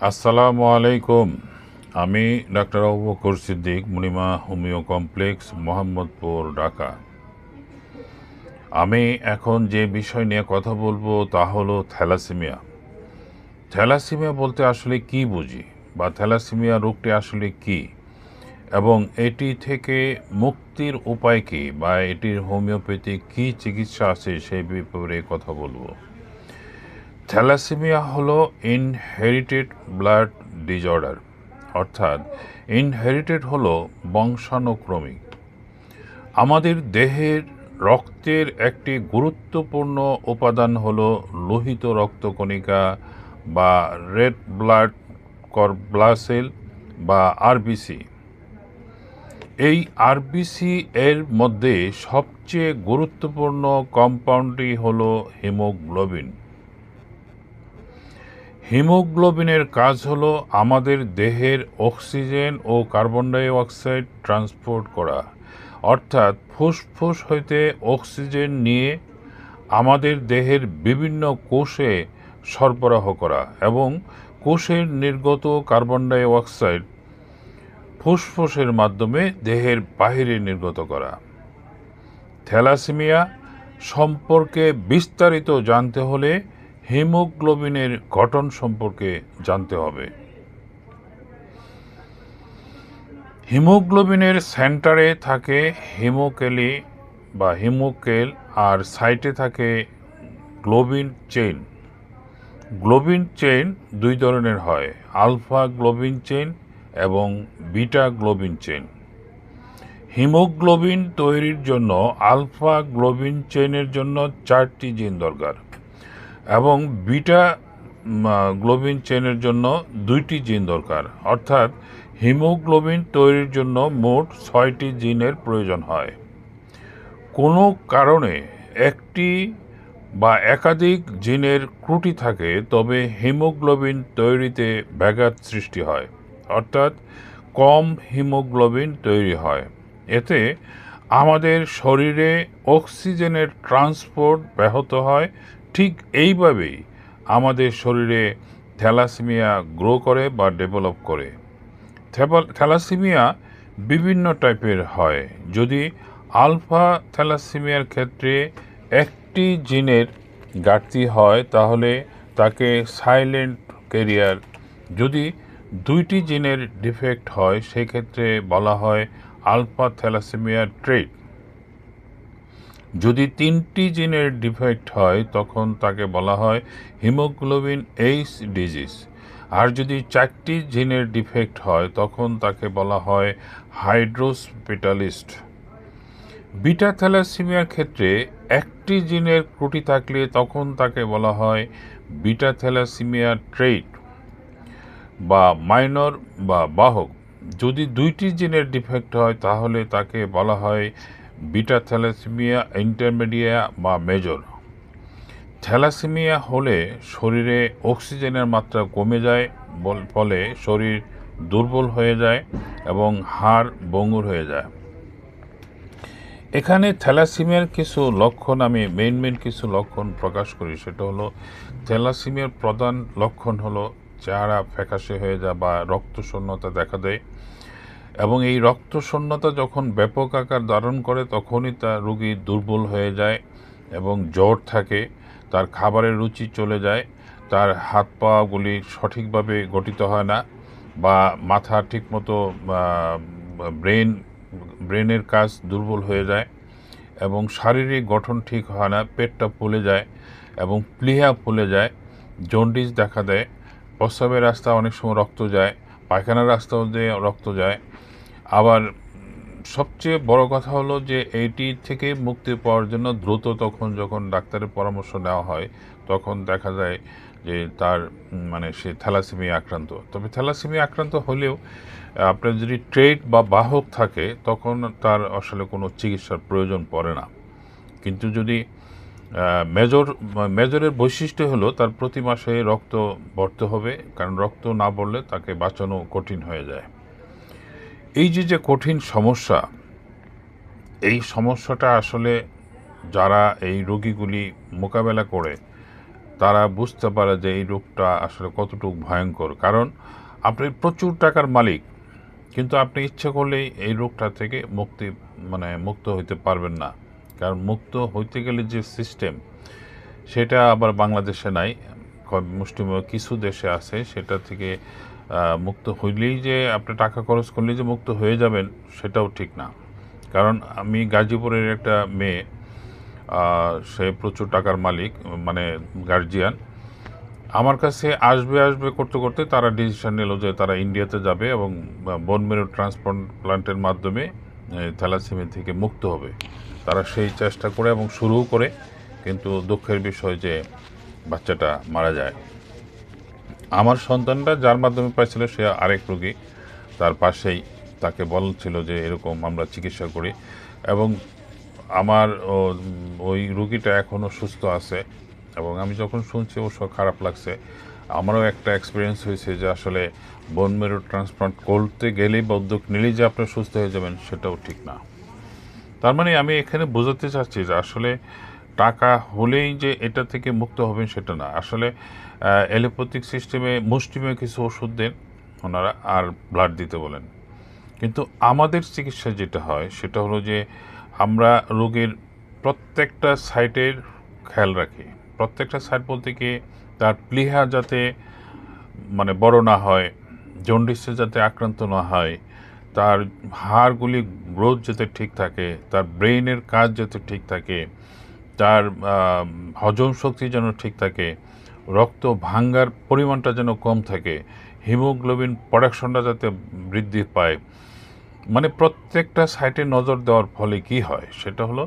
আসসালামু আলাইকুম। আমি doctor Abu Bakar Siddique, Munima homeo complex, Mohammadpur, Dhaka. আমি এখন যে বিষয় নিয়ে কথা বলবো তা হলো থ্যালাসেমিয়া। থ্যালাসেমিয়া বলতে আসলে কি বুঝি, বা থ্যালাসেমিয়া রোগটি আসলে কি, এবং এটি থেকে মুক্তির উপায় কী, বা এটির হোমিওপ্যাথিক কী চিকিৎসা আছে সেই ব্যাপারে কথা বলবো। থ্যালাসেমিয়া হলো ইনহেরিটেড ব্লাড ডিজঅর্ডার, অর্থাৎ ইনহেরিটেড হলো বংশানুক্রমিক। আমাদের দেহের রক্তের একটি গুরুত্বপূর্ণ উপাদান হলো লোহিত রক্তকণিকা বা রেড ব্লাড কর্পূসেল বা আরবিসি। এই আরবিসি এর মধ্যে সবচেয়ে গুরুত্বপূর্ণ কম্পাউন্ডটি হলো হিমোগ্লোবিন। হিমোগ্লোবিনের কাজ হলো আমাদের দেহের অক্সিজেন ও কার্বন ডাই অক্সাইড ট্রান্সপোর্ট করা, অর্থাৎ ফুসফুস হইতে অক্সিজেন নিয়ে আমাদের দেহের বিভিন্ন কোষে সরবরাহ করা এবং কোষের নির্গত কার্বন ডাই অক্সাইড ফুসফুসের মাধ্যমে দেহের বাহিরে নির্গত করা। থ্যালাসেমিয়া সম্পর্কে বিস্তারিত জানতে হলে হিমোগ্লোবিনের গঠন সম্পর্কে জানতে হবে। হিমোগ্লোবিনের সেন্টারে থাকে হিমোকেলি বা হিমোকেল, আর সাইটে থাকে গ্লোবিন চেইন। গ্লোবিন চেইন দুই ধরনের হয়, আলফা গ্লোবিন চেইন এবং বিটা গ্লোবিন চেইন। হিমোগ্লোবিন তৈরির জন্য আলফা গ্লোবিন চেইনের জন্য 4টি জিন দরকার এবং বিটা গ্লোবিন চেইনের জন্য 2টি জিন দরকার, অর্থাৎ হিমোগ্লোবিন তৈরির জন্য মোট 6টি জিনের প্রয়োজন হয়। কোনো কারণে একটি বা একাধিক জিনের ত্রুটি থাকে তবে হিমোগ্লোবিন তৈরিতে ব্যাঘাত সৃষ্টি হয়, অর্থাৎ কম হিমোগ্লোবিন তৈরি হয়। এতে আমাদের শরীরে অক্সিজেনের ট্রান্সপোর্ট ব্যাহত হয়। ঠিক এইভাবেই আমাদের শরীরে থ্যালাসেমিয়া গ্রো করে বা ডেভেলপ করে। থ্যালাসেমিয়া বিভিন্ন টাইপের হয়। যদি আলফা থ্যালাসেমিয়ার ক্ষেত্রে একটি জিনের ঘাটতি হয় তাহলে তাকে সাইলেন্ট ক্যারিয়ার। যদি 2টি জিনের ডিফেক্ট হয় সেক্ষেত্রে বলা হয় আলফা থ্যালাসেমিয়া ট্রেট। যদি 3টি জিনের ডিফেক্ট হয় তখন তাকে বলা হয় হিমোগ্লোবিন এইচ ডিজিজ। আর যদি 4টি জিনের ডিফেক্ট হয় তখন তাকে বলা হয় হাইড্রোস্পেটালিস্ট। বিটা থ্যালাসেমিয়ার ক্ষেত্রে একটি জিনের ত্রুটি থাকলে তখন তাকে বলা হয় বিটা থ্যালাসেমিয়া ট্রেট বা মাইনর বা বাহক। যদি 2টি জিনের ডিফেক্ট হয় তাহলে তাকে বলা হয় বিটা থ্যালাসেমিয়া ইন্টারমিডিয়া বা মেজর। থ্যালাসেমিয়া হলে শরীরে অক্সিজেনের মাত্রা কমে যায়, ফলে শরীর দুর্বল হয়ে যায় এবং হাড় ভঙ্গুর হয়ে যায়। এখানে থ্যালাসেমিয়ার কিছু লক্ষণ আমি মেইন কিছু লক্ষণ প্রকাশ করি। সেটা হলো থ্যালাসেমিয়ার প্রধান লক্ষণ হলো চেহারা ফ্যাকাশে হয়ে যায় বা রক্তশূন্যতা দেখা দেয়, এবং এই রক্তশূন্যতা যখন ব্যাপক আকার ধারণ করে তখনই তার রোগী দুর্বল হয়ে যায় এবং জ্বর থাকে, তার খাবারের রুচি চলে যায়, তার হাত পাগুলি সঠিকভাবে গঠিত হয় না, বা মাথা ঠিকমতো ব্রেনের কাজ দুর্বল হয়ে যায়, এবং শারীরিক গঠন ঠিক হয় না, পেটটা ফুলে যায় এবং প্লিহা ফুলে যায়, জন্ডিস দেখা দেয়, প্রস্রাবের রাস্তা অনেক সময় রক্ত যায়, পায়খানার রাস্তাও দিয়ে রক্ত যায়। আবার সবচেয়ে বড় কথা হলো যে এইটি থেকে মুক্তি পাওয়ার জন্য দ্রুত যখন ডাক্তারের পরামর্শ নেওয়া হয় তখন দেখা যায় যে তার সে থ্যালাসেমিয়া আক্রান্ত। তবে থ্যালাসেমিয়া আক্রান্ত হলেও আপনার যদি ট্রেট বা বাহক থাকে তখন তার আসলে কোনো চিকিৎসার প্রয়োজন পড়ে না। কিন্তু যদি মেজরের বৈশিষ্ট্য হলো তার প্রতি মাসে রক্ত ভরতে হবে, কারণ রক্ত না ভরলে তাকে বাঁচানো কঠিন হয়ে যায়। এই যে কঠিন সমস্যা, এই সমস্যাটা আসলে যারা এই রোগীগুলি মোকাবেলা করে তারা বুঝতে পারে যে এই রোগটা আসলে কতটুকু ভয়ঙ্কর। কারণ আপনি প্রচুর টাকার মালিক, কিন্তু আপনি ইচ্ছে করলেই এই রোগটা থেকে মুক্ত হইতে পারবেন না। কারণ মুক্ত হইতে গেলে যে সিস্টেম, সেটা আবার বাংলাদেশে নাই। মুষ্টিমেয় কিছু দেশে আছে, সেটা থেকে মুক্ত হইলেই যে আপনি টাকা খরচ করলেই যে মুক্ত হয়ে যাবেন, সেটাও ঠিক না। কারণ আমি গাজীপুরের একটা মেয়ে, সে প্রচুর টাকার মালিক, মানে গার্জিয়ান, আমার কাছে আসবে আসবে করতে করতে তারা ডিসিশন নিল যে তারা ইন্ডিয়াতে যাবে এবং বোন মেরু ট্রান্সপ্লান্টের মাধ্যমে থ্যালাসেমিয়া থেকে মুক্ত হবে। তারা সেই চেষ্টা করে এবং শুরুও করে, কিন্তু দুঃখের বিষয় যে বাচ্চাটা মারা যায়। আমার সন্তানটা যার মাধ্যমে পাইছিল সে আরেক রোগী, তার পাশেই, তাকে বলছিল যে এরকম আমরা চিকিৎসা করি, এবং আমার ওই রুগীটা এখনও সুস্থ আছে। এবং আমি যখন শুনছি অবশ্য খারাপ লাগছে। আমারও একটা এক্সপিরিয়েন্স হয়েছে যে আসলে বোন মেরু ট্রান্সপ্লান্ট করতে গেলেই বা উদ্যোগ নিলেই যে আপনি সুস্থ হয়ে যাবেন, সেটাও ঠিক না। তার মানে আমি এখানে বোঝাতে চাচ্ছি যে আসলে টাকা হলেই যে এটা থেকে মুক্ত হবেন সেটা না। আসলে অ্যালোপ্যাথিক সিস্টেমে মুষ্টিমেয় কিছু ওষুধ দেন ওনারা, আর ব্লাড দিতে বলেন। কিন্তু আমাদের চিকিৎসা যেটা হয় সেটা হলো যে আমরা রোগীর প্রত্যেকটা সাইটের খেয়াল রাখি। প্রত্যেকটা সাইট বলতে কি, তার প্লীহা যাতে বড় না হয়, জন্ডিসে যাতে আক্রান্ত না হয়, তার হাড়গুলি গ্রোথ যাতে ঠিক থাকে, তার ব্রেইনের কাজ যাতে ঠিক থাকে, তার হজম শক্তি যেন ঠিক থাকে, রক্ত ভাঙ্গার পরিমাণটা যেন কম থাকে, হিমোগ্লোবিন প্রোডাকশনটা যাতে বৃদ্ধি পায়। প্রত্যেকটা সাইটে নজর দেওয়ার ফলে কি হয় সেটা হলো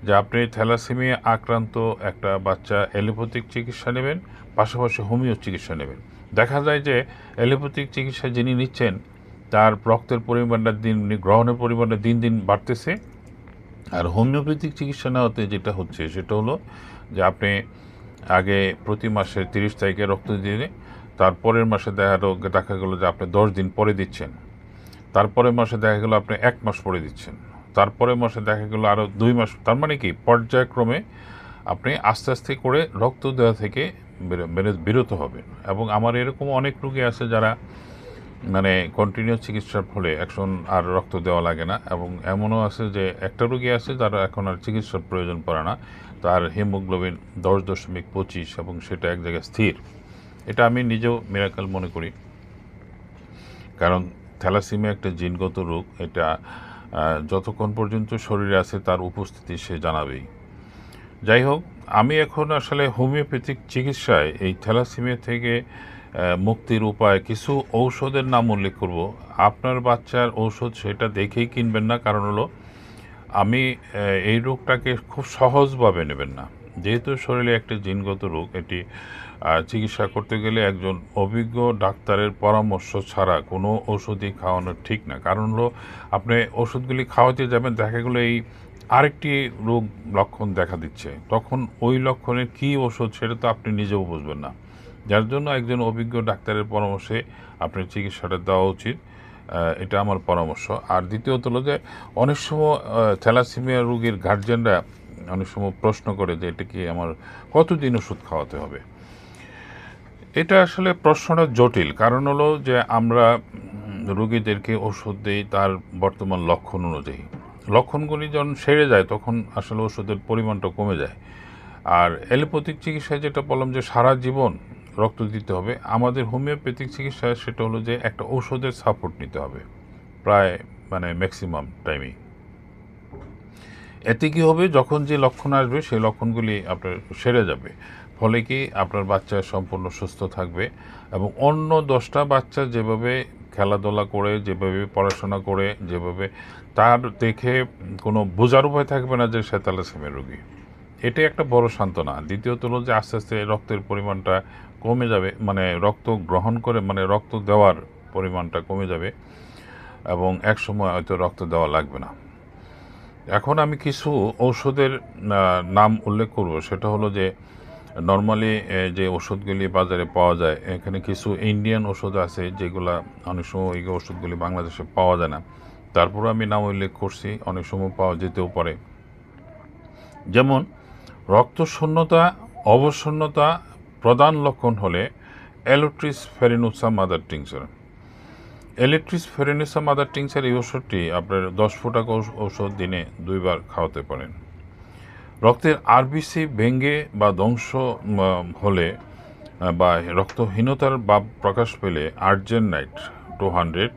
যে আপনি থ্যালাসেমিয়া আক্রান্ত একটা বাচ্চা অ্যালোপ্যাথিক চিকিৎসা নেবেন, পাশাপাশি হোমিও চিকিৎসা নেবেন। দেখা যায় যে অ্যালোপ্যাথিক চিকিৎসা যিনি নিচ্ছেন তার রক্তের পরিমাণটা গ্রহণের পরিমাণটা দিন দিন বাড়তেছে। আর হোমিওপ্যাথিক চিকিৎসা নেওয়াতে যেটা হচ্ছে সেটা হলো যে আপনি আগে প্রতি মাসের 30 তারিখে রক্ত দিয়ে, তারপরের মাসে দেখা গেলো যে আপনি 10 দিন পরে দিচ্ছেন, তারপরের মাসে দেখা গেলো আপনি 1 মাস পরে দিচ্ছেন, তারপরের মাসে দেখা গেলো আরও 2 মাস। তার মানে কি, পর্যায়ক্রমে আপনি আস্তে আস্তে করে রক্ত দেওয়া থেকে বিরত হবেন। এবং আমার এরকম অনেক রোগী আছে যারা কন্টিনিউ চিকিৎসার ফলে এখন আর রক্ত দেওয়া লাগে না। এবং এমনও আছে যে একটা রোগী আছে যারা এখন আর চিকিৎসার প্রয়োজন পড়ে না, তার হিমোগ্লোবিন 10.25 এবং সেটা এক জায়গায় স্থির। এটা আমি নিজেও মিরাকেল মনে করি, কারণ থ্যালাসেমিয়া একটা জিনগত রোগ। এটা যতক্ষণ পর্যন্ত শরীরে আছে তার উপস্থিতি সে জানাবেই। যাই হোক, আমি এখন আসলে হোমিওপ্যাথিক চিকিৎসায় এই থ্যালাসেমিয়া থেকে মুক্তির উপায় কিছু ঔষধের নাম উল্লেখ করব। আপনার বাচ্চার ঔষধ সেটা দেখেই কিনবেন না, কারণ হলো আমি এই রোগটাকে খুব সহজভাবে নেবেন না। যেহেতু শরীরে একটা জিনগত রোগ, এটি চিকিৎসা করতে গেলে একজন অভিজ্ঞ ডাক্তারের পরামর্শ ছাড়া কোনো ওষুধই খাওয়ানো ঠিক না। কারণ হলো আপনি ওষুধগুলি খাওয়াতে যাবেন, দেখা গেলো এই আরেকটি রোগ লক্ষণ দেখা দিচ্ছে, তখন ওই লক্ষণের কী ওষুধ সেটা তো আপনি নিজেও বুঝবেন না। যার জন্য একজন অভিজ্ঞ ডাক্তারের পরামর্শে আপনার চিকিৎসাটা দেওয়া উচিত, এটা আমার পরামর্শ। আর দ্বিতীয়ত হলো যে অনেক সময় থ্যালাসেমিয়া রোগীর গার্জিয়ানরা অনেক সময় প্রশ্ন করে যে এটা কি আমার কতদিন ওষুধ খাওয়াতে হবে। এটা আসলে প্রশ্নটা জটিল, কারণ হলো যে আমরা রোগীদেরকে ওষুধ দিই তার বর্তমান লক্ষণ অনুযায়ী। লক্ষণগুলি যখন সেরে যায় তখন আসলে ওষুধের পরিমাণটা কমে যায়। আর অ্যালোপ্যাথিক চিকিৎসায় যেটা বললাম যে সারা জীবন রক্ত দিতে হবে, আমাদের হোমিওপ্যাথিক চিকিৎসায় সেটা হলো যে একটা ওষুধের সাপোর্ট নিতে হবে প্রায় ম্যাক্সিমাম টাইমেই। এতে কী হবে, যখন যে লক্ষণ আসবে সেই লক্ষণগুলি আপনার সেরে যাবে, ফলে কি আপনার বাচ্চা সম্পূর্ণ সুস্থ থাকবে। এবং অন্য 10টা বাচ্চা যেভাবে খেলাধুলা করে, যেভাবে পড়াশোনা করে, যেভাবে তার দেখে কোনো বোঝার উপায় থাকবে না যে সে থ্যালাসেমিয়া রোগী। এটাই একটা বড় সান্ত্বনা। দ্বিতীয়ত হলো যে আস্তে আস্তে রক্তের পরিমাণটা কমে যাবে, রক্ত গ্রহণ করে রক্ত দেওয়ার পরিমাণটা কমে যাবে এবং একসময় হয়তো রক্ত দেওয়া লাগবে না। এখন আমি কিছু ঔষধের নাম উল্লেখ করব। সেটা হলো যে নর্মালি যে ওষুধগুলি বাজারে পাওয়া যায়, এখানে কিছু ইন্ডিয়ান ওষুধ আছে যেগুলা অনেক সময় এই ওষুধগুলি বাংলাদেশে পাওয়া যায় না, তারপরে আমি নাম উল্লেখ করছি, অনেক সময় পাওয়া যেতেও পারে। যেমন রক্তশূন্যতা, অবশূন্যতা, প্রধান লক্ষণ হলে এলোট্রিস ফেরিনোসা মাদার টিংচার। এলেট্রিস ফেরিনোসা মাদার টিংচার এই ওষুধটি আপনার 10 ফোঁটা ঔষধ দিনে 2 বার খাওয়াতে পারেন। রক্তের আরবিসি ভেঙে বা ধ্বংস হলে বা রক্তহীনতার ভাব প্রকাশ পেলে আর্জেনাইট 200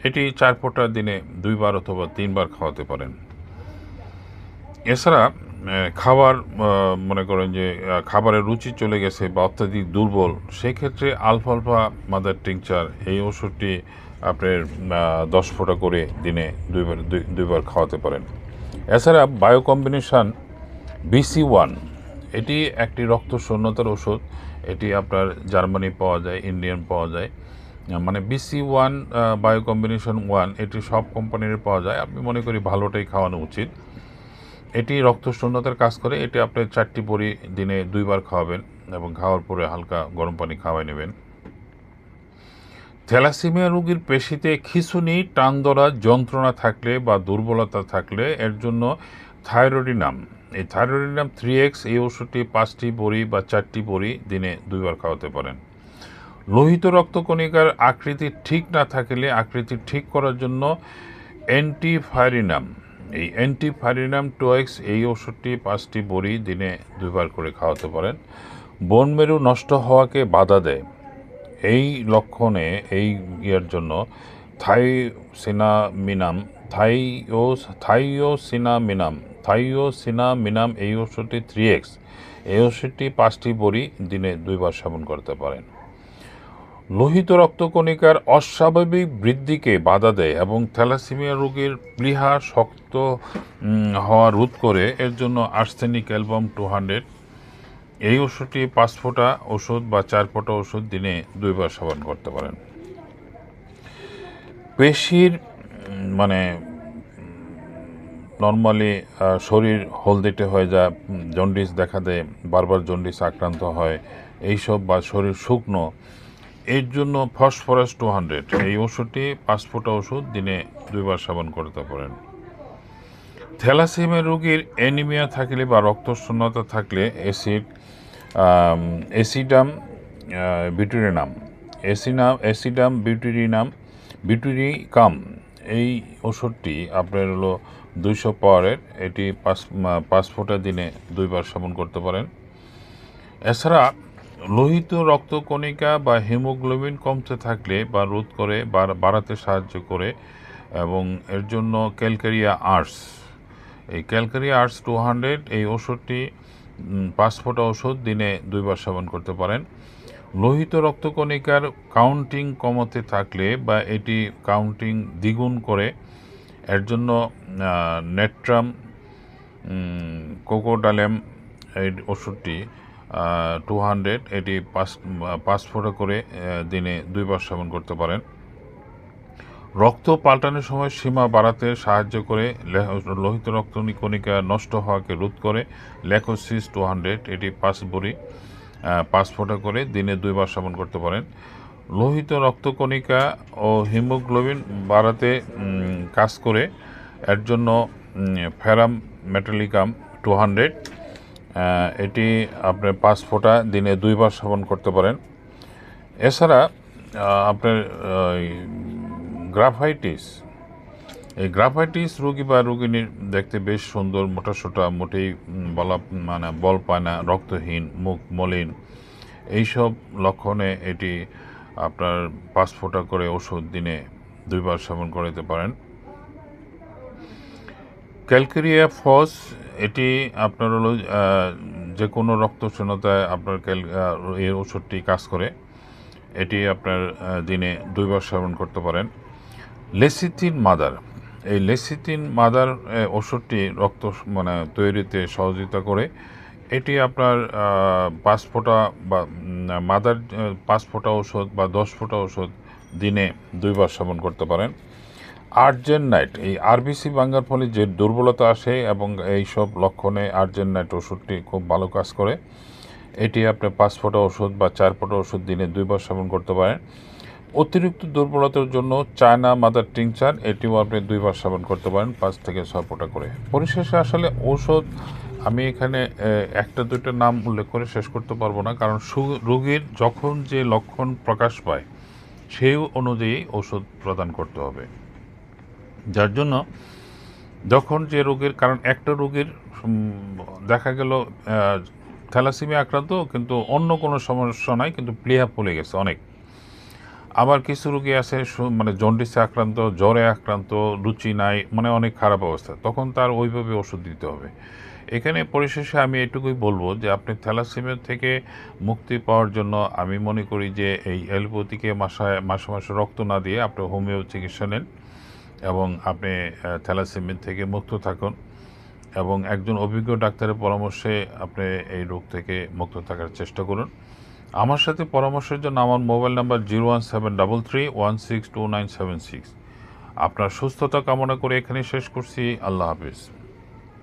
এটি 4 ফোঁটা দিনে 2 বার অথবা 3 বার খাওয়াতে পারেন। এছাড়া খাবার মনে করেন যে খাবারের রুচি চলে গেছে বা অত্যাধিক দুর্বল, সেক্ষেত্রে আলফালফা মাদার টিংচার এই ওষুধটি আপনার 10 ফোঁটা করে দিনে 2 বার খাওয়াতে পারেন। এছাড়া বায়ো কম্বিনেশন BC1 এটি একটি রক্ত শূন্যতার ওষুধ। এটি আপনার জার্মানি পাওয়া যায়, ইন্ডিয়ান পাওয়া যায়, মানে BC1 বায়ো কম্বিনেশন 1 এটি সব কোম্পানির পাওয়া যায়। আমি মনে করি ভালোটাই খাওয়ানো উচিত। এটি রক্ত শূন্যতার কাজ করে। এটি আপনি 4টি বড়ি দিনে 2 বার খাওয়াবেন এবং খাওয়ার পরে হালকা গরম পানি খাওয়াই নেবেন। থ্যালাসেমিয়া রোগীর পেশিতে খিঁচুনি, টান ধরা, যন্ত্রণা থাকলে বা দুর্বলতা থাকলে এর জন্য থাইরোডিনাম, এই থাইরোডিনাম 3X এই ওষুধটি 5টি বড়ি বা 4টি বড়ি দিনে 2 বার খাওয়াতে পারেন। লোহিত রক্তকণিকার আকৃতি ঠিক না থাকলে আকৃতি ঠিক করার জন্য অ্যান্টিফাইরিনাম, এই অ্যান্টিফাইরিনাম 2X এই ওষুধটি 5টি বড়ি দিনে 2 বার করে খাওয়াতে পারেন। বোন মেরু নষ্ট হওয়াকে বাধা দেয়, এই লক্ষণে এই ইয়ের জন্য থাইওসিনামিনাম এই ওষুধটি 3X এই ওষুধটি 5টি বড়ি দিনে 2 বার সেবন করতে পারেন। লোহিত রক্তকণিকার অস্বাভাবিক বৃদ্ধিকে বাধা দেয় এবং থ্যালাসেমিয়া রোগীর প্লীহা শক্ত হওয়া রোধ করে, এর জন্য আর্সেনিক অ্যালবাম 200 এই ওষুধটি 5 ফোঁটা ওষুধ বা 4 ফোঁটা ওষুধ দিনে 2 বার সেবন করতে পারেন। পেশির মানে নর্মালি শরীর হলদেটে হয়ে যায়, জন্ডিস দেখা দেয়, বারবার জন্ডিস আক্রান্ত হয় এইসব, বা শরীর শুকনো, এর জন্য ফসফরাস 200 এই ওষুধটি 5 ফোঁটা ওষুধ দিনে 2 বার সেবন করতে পারেন। থ্যালাসেমিয়া রোগীর অ্যানিমিয়া থাকলে বা রক্তশূন্যতা থাকলে অ্যাসিডাম বিউটিরিকাম এই ওষুধটি আপনার হলো 200 পাওয়ারের, এটি 5 ফোঁটা দিনে 2 বার সেবন করতে পারেন। এছাড়া লোহিত রক্তকণিকা বা হিমোগ্লোবিন কমতে থাকলে বা রোধ করে বাড়াতে সাহায্য করে, এবং এর জন্য ক্যালকেরিয়া আর্টস, এই ক্যালকেরিয়া আর্টস 200 এই ওষুধটি 5 ফোঁটা ওষুধ দিনে 2 বার সেবন করতে পারেন। লোহিত রক্তকণিকার কাউন্টিং কমাতে থাকলে বা এটি কাউন্টিং দ্বিগুণ করে, এর জন্য নেট্রাম কোকোডালেম এই ওষুধটি 200 এটি 5 ফোঁটা করে দিনে 2 বার সেবন করতে পারেন। রক্ত পাল্টানোর সময় সীমা বাড়াতে সাহায্য করে, লোহিত রক্তকণিকা নষ্ট হওয়াকে রোধ করে, ল্যাকোসিস 200 এটি 5 বড়ি 5 ফোঁটা করে দিনে 2 বার সেবন করতে পারেন। লোহিত রক্তকণিকা ও হিমোগ্লোবিন বাড়াতে কাজ করে, এর জন্য ফেরাম মেটালিকাম 200 এটি আপনার 5 ফোঁটা দিনে 2 বার সেবন করতে পারেন। এছাড়া আপনার গ্রাফাইটিস, এই গ্রাফাইটিস রোগী বা রোগিনীর দেখতে বেশ সুন্দর, মোটাসোটা, মোটেই বল পায় না, রক্তহীন, মুখ মলিন, এইসব লক্ষণে এটি আপনার 5 ফোঁটা করে ওষুধ দিনে 2 বার সেবন করতে পারেন। ক্যালকেরিয়া ফস এটি আপনার হলো যে কোনো রক্তশূন্যতায় আপনার এই ওষুধটি কাজ করে, এটি আপনার দিনে 2 বার সেবন করতে পারেন। লেসিথিন মাদার, এই লেসিথিন মাদার ওষুধটি রক্ত তৈরিতে সহযোগিতা করে, এটি আপনার 5 ফোঁটা বা মাদার 5 ফোঁটা ওষুধ বা 10 ফোঁটা ওষুধ দিনে 2 বার সেবন করতে পারেন। আর্জেনাইট, এই আরবিসি ভাঙার ফলে যে দুর্বলতা আসে এবং এই সব লক্ষণে আর্জেনাইট ওষুধটি খুব ভালো কাজ করে, এটি আপনি 5 ফোঁটা ওষুধ বা 4 ফোঁটা ওষুধ দিনে 2 বার সেবন করতে পারেন। অতিরিক্ত দুর্বলতার জন্য চায়না মাদার টিংচার, এটিও আপনি 2 বার সেবন করতে পারেন 5 থেকে 6 ফোঁটা করে। পরিশেষে আসলে ঔষধ আমি এখানে একটা দুইটা নাম উল্লেখ করে শেষ করতে পারবো না, কারণ রোগীর যখন যে লক্ষণ প্রকাশ পায় সেই অনুযায়ী ওষুধ প্রদান করতে হবে। যার জন্য যখন যে রোগের, কারণ একটা রোগীর দেখা গেল থ্যালাসেমিয়া আক্রান্ত কিন্তু অন্য কোনো সমস্যা নাই, কিন্তু প্লিহা ফুলে গেছে অনেক। আবার কিছু রোগী আছে মানে জন্ডিসে আক্রান্ত, জ্বরে আক্রান্ত, রুচি নাই, মানে অনেক খারাপ অবস্থা, তখন তার ওইভাবে ওষুধ দিতে হবে। এখানে পরিশেষে আমি এটুকুই বলবো যে আপনি থ্যালাসেমিয়া থেকে মুক্তি পাওয়ার জন্য আমি মনে করি যে এই অ্যালোপ্যাথিকে মাসে মাসে রক্ত না দিয়ে আপনি হোমিও চিকিৎসা নেন এবং আপনি থ্যালাসেমিয়া থেকে মুক্ত থাকুন এবং একজন অভিজ্ঞ ডাক্তারের পরামর্শে আপনি এই রোগ থেকে মুক্ত থাকার চেষ্টা করুন। আমার সাথে পরামর্শের জন্য আমার মোবাইল নাম্বার 01733162976। আপনার সুস্থতা কামনা করে এখানে শেষ করছি। আল্লাহ হাফিজ।